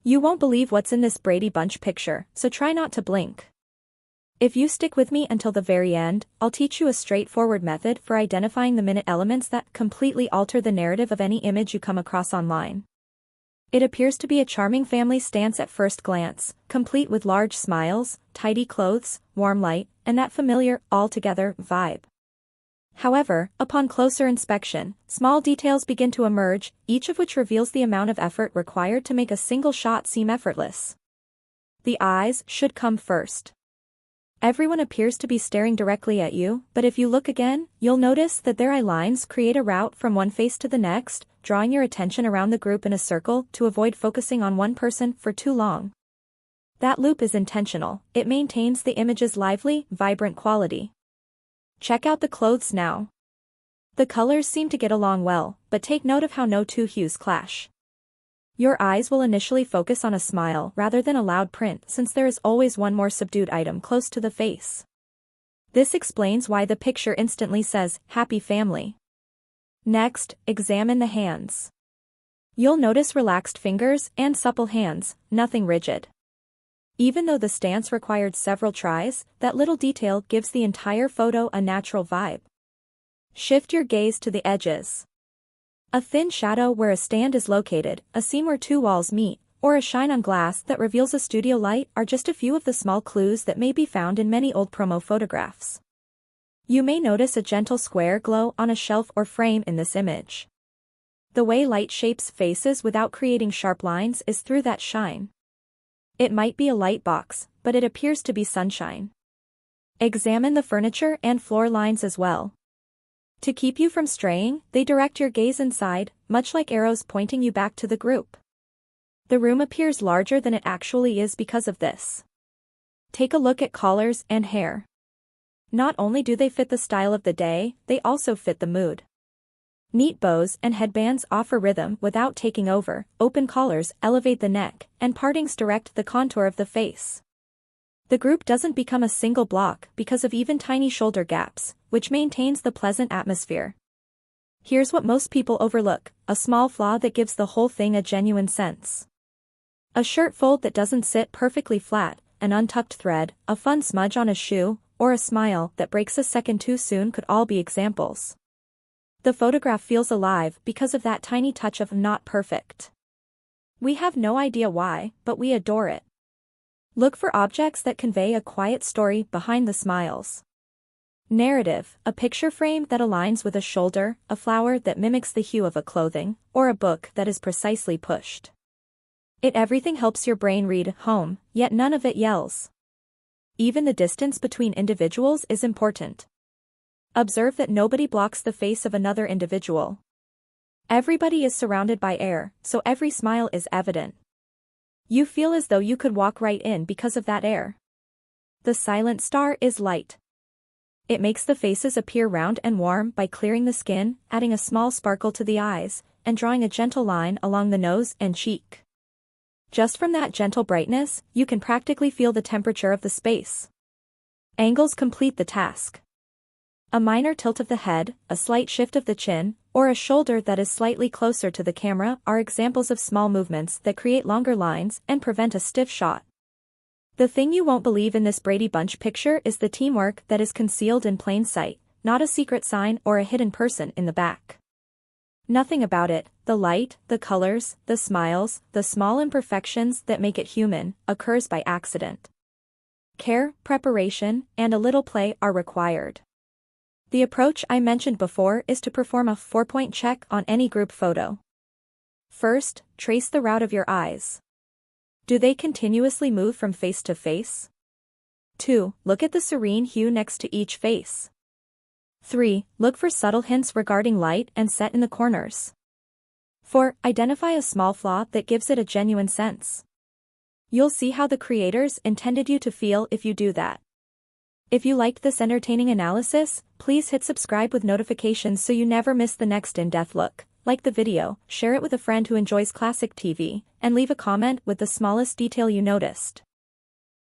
You won't believe what's in this Brady Bunch picture, so try not to blink. If you stick with me until the very end, I'll teach you a straightforward method for identifying the minute elements that completely alter the narrative of any image you come across online. It appears to be a charming family stance at first glance, complete with large smiles, tidy clothes, warm light, and that familiar, all-together vibe. However, upon closer inspection, small details begin to emerge, each of which reveals the amount of effort required to make a single shot seem effortless. The eyes should come first. Everyone appears to be staring directly at you, but if you look again, you'll notice that their eye lines create a route from one face to the next, drawing your attention around the group in a circle to avoid focusing on one person for too long. That loop is intentional. It maintains the image's lively, vibrant quality. Check out the clothes now. The colors seem to get along well, but take note of how no two hues clash. Your eyes will initially focus on a smile rather than a loud print since there is always one more subdued item close to the face. This explains why the picture instantly says, "Happy Family." Next, examine the hands. You'll notice relaxed fingers and supple hands, nothing rigid. Even though the stance required several tries, that little detail gives the entire photo a natural vibe. Shift your gaze to the edges. A thin shadow where a stand is located, a seam where two walls meet, or a shine on glass that reveals a studio light are just a few of the small clues that may be found in many old promo photographs. You may notice a gentle square glow on a shelf or frame in this image. The way light shapes faces without creating sharp lines is through that shine. It might be a light box, but it appears to be sunshine. Examine the furniture and floor lines as well. To keep you from straying, they direct your gaze inside, much like arrows pointing you back to the group. The room appears larger than it actually is because of this. Take a look at collars and hair. Not only do they fit the style of the day, they also fit the mood. Neat bows and headbands offer rhythm without taking over, open collars elevate the neck, and partings direct the contour of the face. The group doesn't become a single block because of even tiny shoulder gaps, which maintains the pleasant atmosphere. Here's what most people overlook, a small flaw that gives the whole thing a genuine sense. A shirt fold that doesn't sit perfectly flat, an untucked thread, a fun smudge on a shoe, or a smile that breaks a second too soon could all be examples. The photograph feels alive because of that tiny touch of not perfect. We have no idea why, but we adore it. Look for objects that convey a quiet story behind the smiles. Narrative, a picture frame that aligns with a shoulder, a flower that mimics the hue of a clothing, or a book that is precisely pushed. Everything helps your brain read home, yet none of it yells. Even the distance between individuals is important. Observe that nobody blocks the face of another individual. Everybody is surrounded by air, so every smile is evident. You feel as though you could walk right in because of that air. The silent star is light. It makes the faces appear round and warm by clearing the skin, adding a small sparkle to the eyes, and drawing a gentle line along the nose and cheek. Just from that gentle brightness, you can practically feel the temperature of the space. Angles complete the task. A minor tilt of the head, a slight shift of the chin, or a shoulder that is slightly closer to the camera are examples of small movements that create longer lines and prevent a stiff shot. The thing you won't believe in this Brady Bunch picture is the teamwork that is concealed in plain sight, not a secret sign or a hidden person in the back. Nothing about it, the light, the colors, the smiles, the small imperfections that make it human, occurs by accident. Care, preparation, and a little play are required. The approach I mentioned before is to perform a 4-point check on any group photo. First, trace the route of your eyes. Do they continuously move from face to face? 2. Look at the serene hue next to each face. 3. Look for subtle hints regarding light and set in the corners. 4. Identify a small flaw that gives it a genuine sense. You'll see how the creators intended you to feel if you do that. If you liked this entertaining analysis, please hit subscribe with notifications so you never miss the next in-depth look. Like the video, share it with a friend who enjoys classic TV, and leave a comment with the smallest detail you noticed.